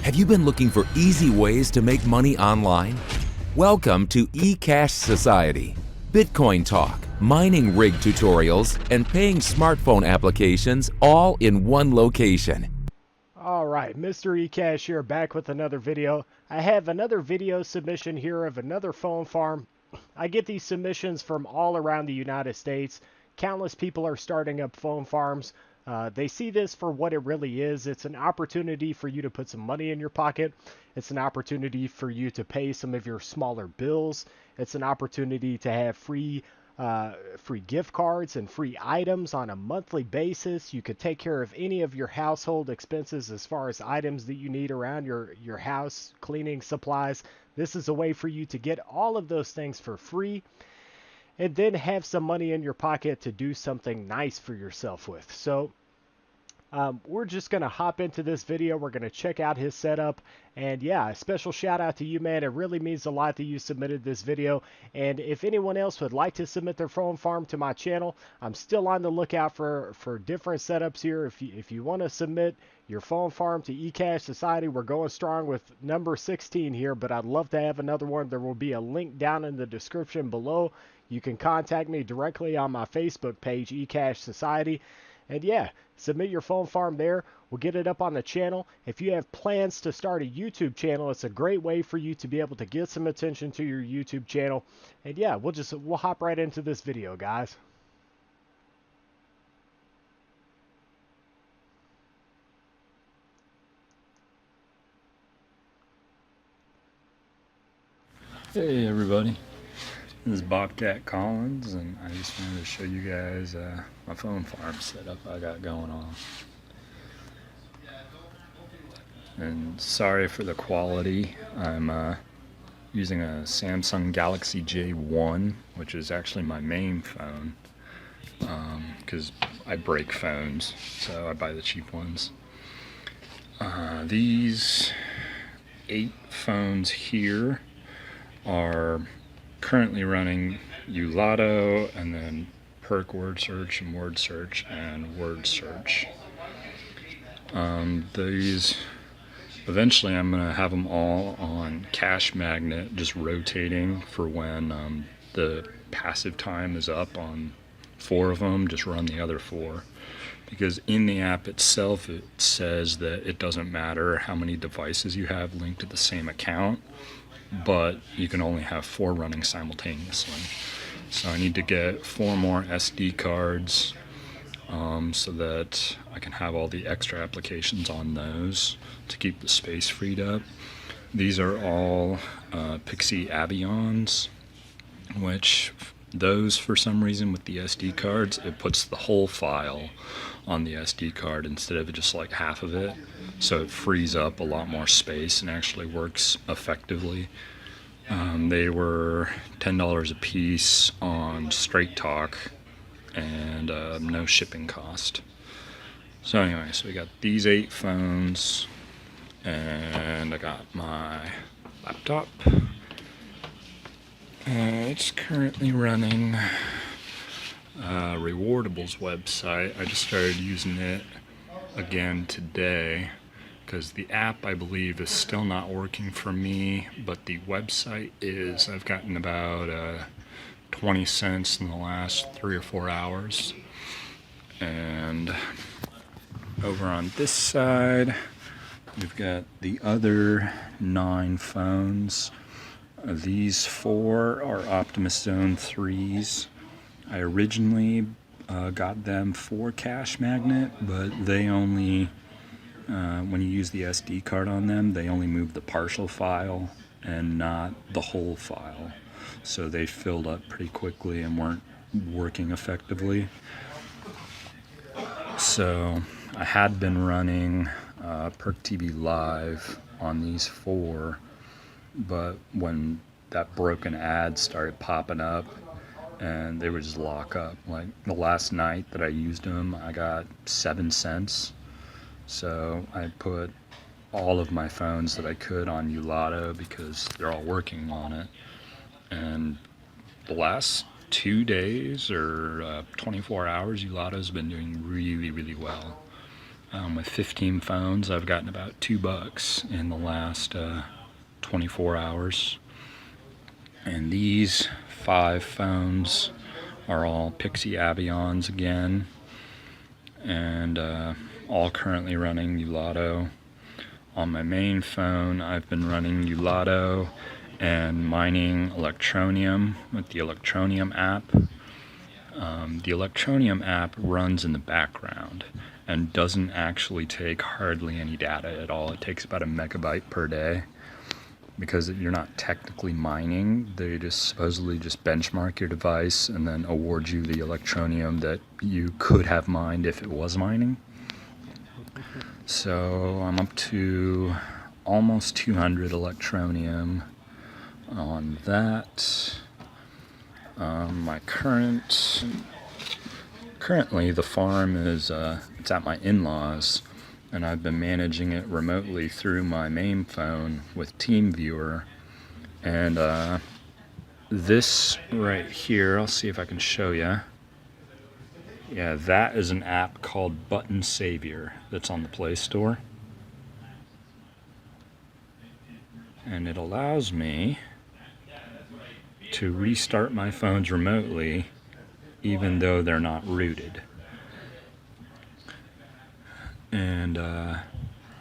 Have you been looking for easy ways to make money online? Welcome to ECashsociety. Bitcoin talk, mining rig tutorials, and paying smartphone applications all in one location. Alright, Mr. eCash here, back with another video. I have another video submission here of another phone farm. I get these submissions from all around the United States. Countless people are starting up phone farms. They see this for what it really is. It's an opportunity for you to put some money in your pocket. It's an opportunity for you to pay some of your smaller bills. It's an opportunity to have free gift cards and free items on a monthly basis. You could take care of any of your household expenses as far as items that you need around your house, cleaning supplies. This is a way for you to get all of those things for free and then have some money in your pocket to do something nice for yourself with. So we're just going to hop into this video. We're going to check out his setup. And yeah, a special shout out to you, man. It really means a lot that you submitted this video. And if anyone else would like to submit their phone farm to my channel, I'm still on the lookout for different setups here. If you want to submit your phone farm to ECashsociety, we're going strong with number 16 here, but I'd love to have another one. There will be a link down in the description below. You can contact me directly on my Facebook page, ECashsociety. And yeah, submit your phone farm there. We'll get it up on the channel. If you have plans to start a YouTube channel, it's a great way for you to be able to get some attention to your YouTube channel. And yeah, we'll hop right into this video, guys. Hey everybody, this is Bobcat Collins, and I just wanted to show you guys my phone farm setup I got going on. And sorry for the quality. I'm using a Samsung Galaxy J1, which is actually my main phone, because I break phones, so I buy the cheap ones. These 8 phones here are currently running Ulato, and then Perk word search and word search and word search. These eventually I'm gonna have them all on cash magnet, just rotating for when the passive time is up on 4 of them. Just run the other 4, because in the app itself it says that it doesn't matter how many devices you have linked to the same account, but you can only have 4 running simultaneously. So I need to get 4 more SD cards so that I can have all the extra applications on those to keep the space freed up. These are all Pixie Avions, which those, for some reason, with the SD cards, it puts the whole file on the SD card instead of just like half of it, so it frees up a lot more space and actually works effectively. They were $10 a piece on Straight Talk, and no shipping cost. So anyway, so we got these 8 phones, and I got my laptop. It's currently running Rewardables website. I just started using it again today because the app, I believe, is still not working for me, but the website is. I've gotten about 20 cents in the last 3 or 4 hours. And over on this side, we've got the other 9 phones. These 4 are Optimus Zone 3s. I originally got them for cash magnet, but they only, when you use the SD card on them, they only move the partial file and not the whole file. So they filled up pretty quickly and weren't working effectively. So I had been running Perk TV Live on these 4, but when that broken ad started popping up, and they would just lock up. Like the last night that I used them, I got 7 cents. So I put all of my phones that I could on Ulato because they're all working on it. And the last 2 days or 24 hours, Ulato's been doing really, really well. With 15 phones, I've gotten about $2 in the last 24 hours. And these 5 phones are all Pixie Avions again, and all currently running Ulato. On my main phone, I've been running Ulato and mining Electronium with the Electronium app. The Electronium app runs in the background and doesn't actually take hardly any data at all. It takes about 1 megabyte per day. Because you're not technically mining, they just supposedly just benchmark your device and then award you the Electronium that you could have mined if it was mining. So I'm up to almost 200 Electronium on that. My currently the farm is it's at my in-laws, and I've been managing it remotely through my main phone with TeamViewer. And this right here, I'll see if I can show you. Yeah, that is an app called Button Savior that's on the Play Store. And it allows me to restart my phones remotely even though they're not rooted. And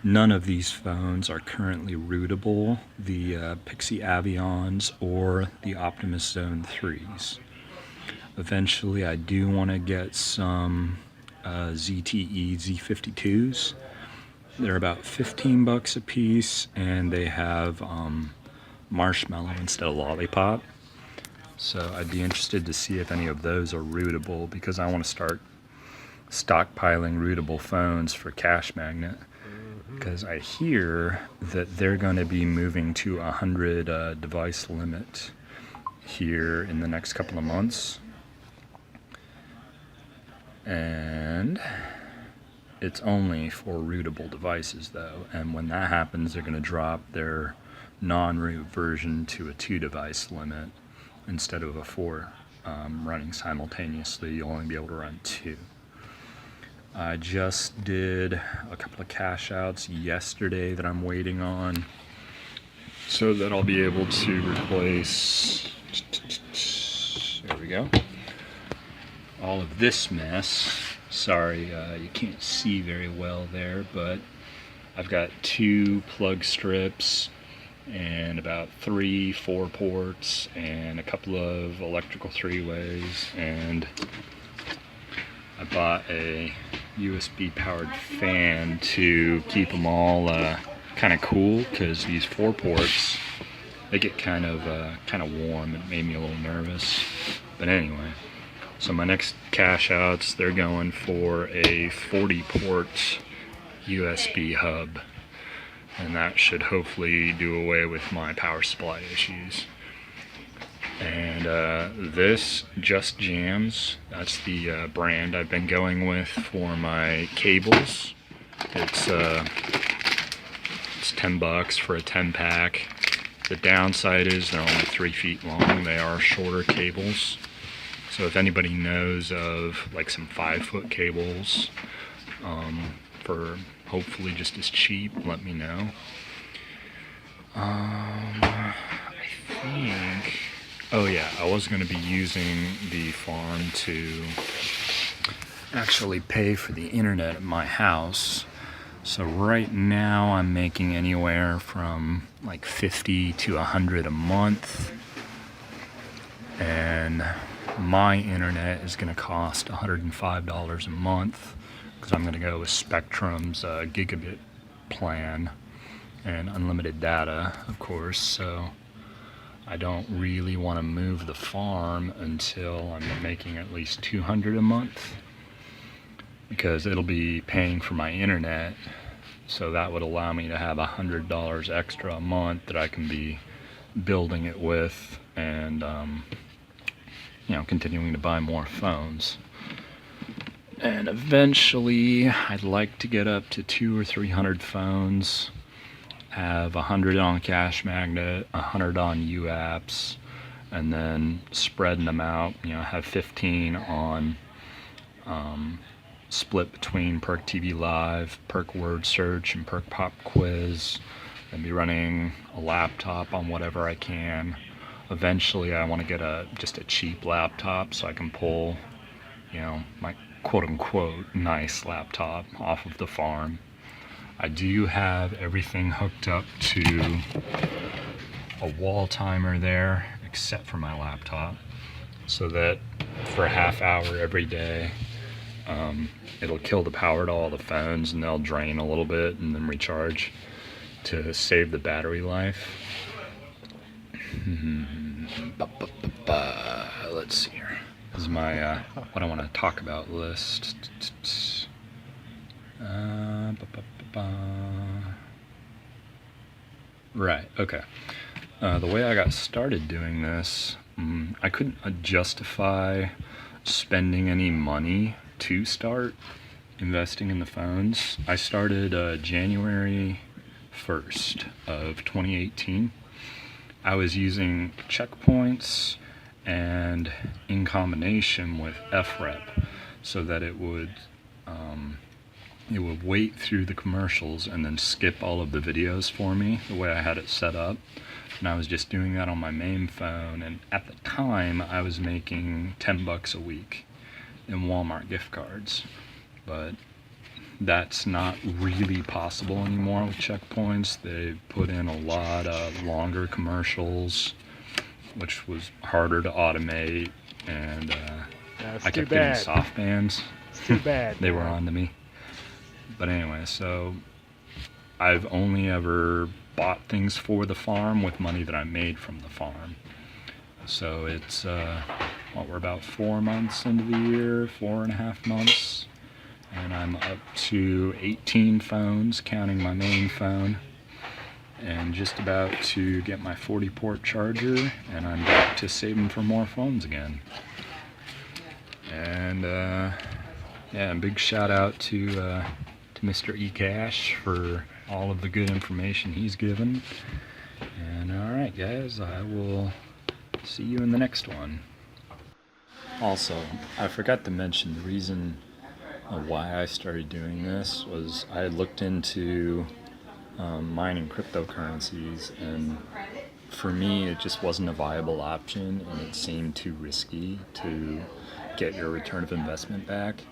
none of these phones are currently rootable, the Pixie Avions or the Optimus Zone 3s. Eventually I do want to get some ZTE Z52s. They're about $15 a piece, and they have marshmallow instead of lollipop. So I'd be interested to see if any of those are rootable, because I want to start stockpiling rootable phones for Cash Magnet, because I hear that they're going to be moving to 100 device limit here in the next couple of months. And it's only for rootable devices though, and when that happens they're going to drop their non-root version to a 2 device limit instead of a 4 running simultaneously. You'll only be able to run 2. I just did a couple of cash outs yesterday that I'm waiting on, so that I'll be able to replace, there we go, all of this mess. Sorry, you can't see very well there, but I've got 2 plug strips and about 3 4 ports and a couple of electrical 3-ways, and I bought a USB powered fan to keep them all kind of cool, because these 4 ports, they get kind of warm. It made me a little nervous, but anyway. So my next cash outs, they're going for a 40 port USB hub, and that should hopefully do away with my power supply issues. And this Just Jams, that's the brand I've been going with for my cables. It's $10 for a 10 pack. The downside is they're only 3 feet long. They are shorter cables. So if anybody knows of like some 5-foot cables for hopefully just as cheap, let me know. I think, oh yeah, I was going to be using the farm to actually pay for the internet at my house. So right now I'm making anywhere from like 50 to 100 a month, and my internet is going to cost $105 a month, because I'm going to go with Spectrum's gigabit plan and unlimited data, of course. So I don't really want to move the farm until I'm making at least $200 a month, because it'll be paying for my internet. So that would allow me to have $100 extra a month that I can be building it with, and continuing to buy more phones. And eventually I'd like to get up to 200 or 300 phones, have 100 on Cash Magnet, 100 on UApps, and then spreading them out, have 15 on split between Perk TV Live, Perk Word Search, and Perk Pop Quiz, and be running a laptop on whatever I can. Eventually, I want to get just a cheap laptop so I can pull, my quote-unquote nice laptop off of the farm. I do have everything hooked up to a wall timer there, except for my laptop, so that for a half hour every day, it'll kill the power to all the phones and they'll drain a little bit and then recharge to save the battery life. Let's see here. This is my what I want to talk about list. Right, okay. The way I got started doing this, I couldn't justify spending any money to start investing in the phones. I started January 1st of 2018. I was using checkpoints and in combination with FREP so that it would wait through the commercials and then skip all of the videos for me the way I had it set up. And I was just doing that on my main phone, and at the time I was making $10 a week in Walmart gift cards. But that's not really possible anymore with checkpoints. They put in a lot of longer commercials, which was harder to automate, and I kept getting soft bans. It's too bad. They were on to me. But anyway, so I've only ever bought things for the farm with money that I made from the farm. So it's, we're about 4 months into the year, 4.5 months, and I'm up to 18 phones, counting my main phone, and just about to get my 40-port charger, and I'm back to saving for more phones again. And, yeah, and big shout out to Mr. eCash for all of the good information he's given. And alright guys, I will see you in the next one. Also, I forgot to mention the reason why I started doing this was I had looked into mining cryptocurrencies, and for me it just wasn't a viable option, and it seemed too risky to get your return of investment back.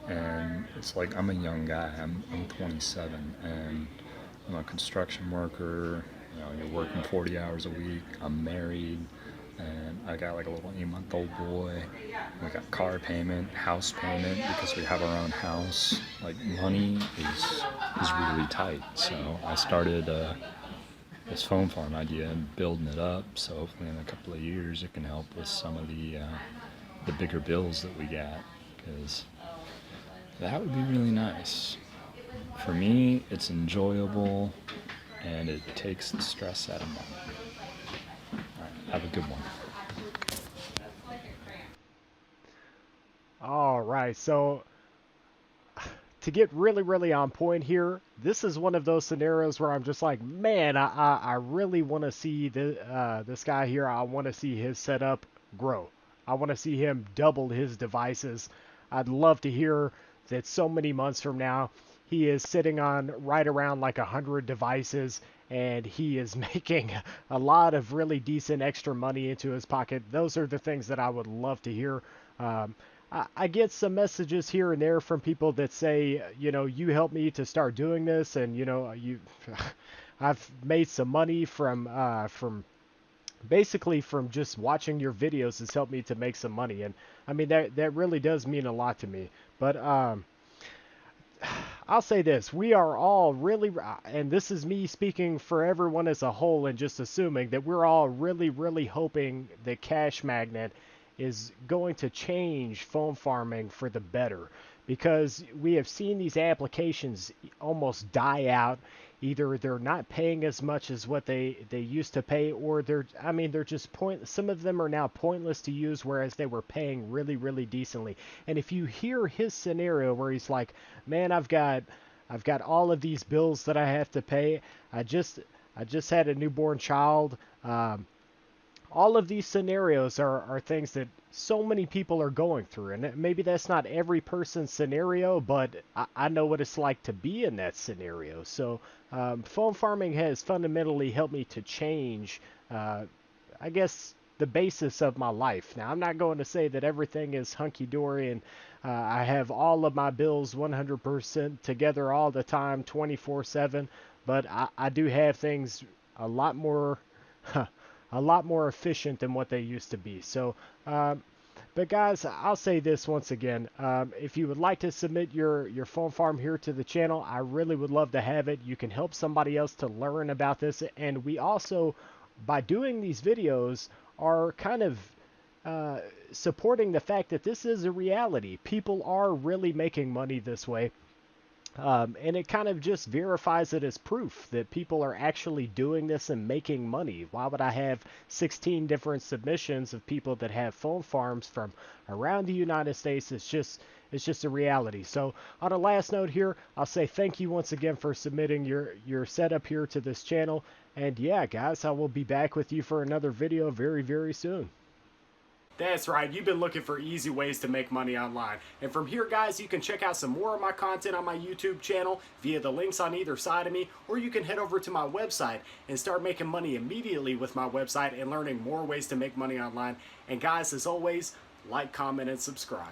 And it's like, I'm a young guy, I'm 27, and I'm a construction worker, you're working 40 hours a week, I'm married, and I got like a little 8-month-old boy, we got car payment, house payment, because we have our own house. Like, money is really tight, so I started this phone farm idea and building it up, so hopefully in a couple of years it can help with some of the bigger bills that we got, because that would be really nice. For me, it's enjoyable, and it takes the stress out of money. Alright, have a good one. Alright, so to get really on point here, this is one of those scenarios where I'm just like, man, I really want to see this guy here. I want to see his setup grow. I want to see him double his devices. I'd love to hear that so many months from now he is sitting on right around like 100 devices and he is making a lot of really decent extra money into his pocket. Those are the things that I would love to hear. I get some messages here and there from people that say, you helped me to start doing this, and I've made some money from basically from just watching your videos has helped me to make some money. And I mean, that really does mean a lot to me. But I'll say this, we are all really, and this is me speaking for everyone as a whole and just assuming that we're all really hoping that Cash Magnet is going to change phone farming for the better, because we have seen these applications almost die out. Either they're not paying as much as what they used to pay, or they're just some of them are now pointless to use, whereas they were paying really decently. And if you hear his scenario where he's like, man, I've got all of these bills that I have to pay. I just had a newborn child. all of these scenarios are things that so many people are going through. And maybe that's not every person's scenario, but I know what it's like to be in that scenario. So phone farming has fundamentally helped me to change, I guess, the basis of my life. Now, I'm not going to say that everything is hunky-dory and I have all of my bills 100% together all the time, 24/7, but I do have things a lot more a lot more efficient than what they used to be. So, but guys, I'll say this once again. If you would like to submit your phone farm here to the channel, I really would love to have it. You can help somebody else to learn about this. And we also, by doing these videos, are kind of supporting the fact that this is a reality. People are really making money this way. And it kind of just verifies it as proof that people are actually doing this and making money. Why would I have 16 different submissions of people that have phone farms from around the United States? It's just a reality. So on a last note here, I'll say thank you once again for submitting your setup here to this channel. And yeah, guys, I will be back with you for another video very, very soon. That's right, you've been looking for easy ways to make money online. And from here, guys, you can check out some more of my content on my YouTube channel via the links on either side of me, or you can head over to my website and start making money immediately with my website and learning more ways to make money online. And guys, as always, like, comment, and subscribe.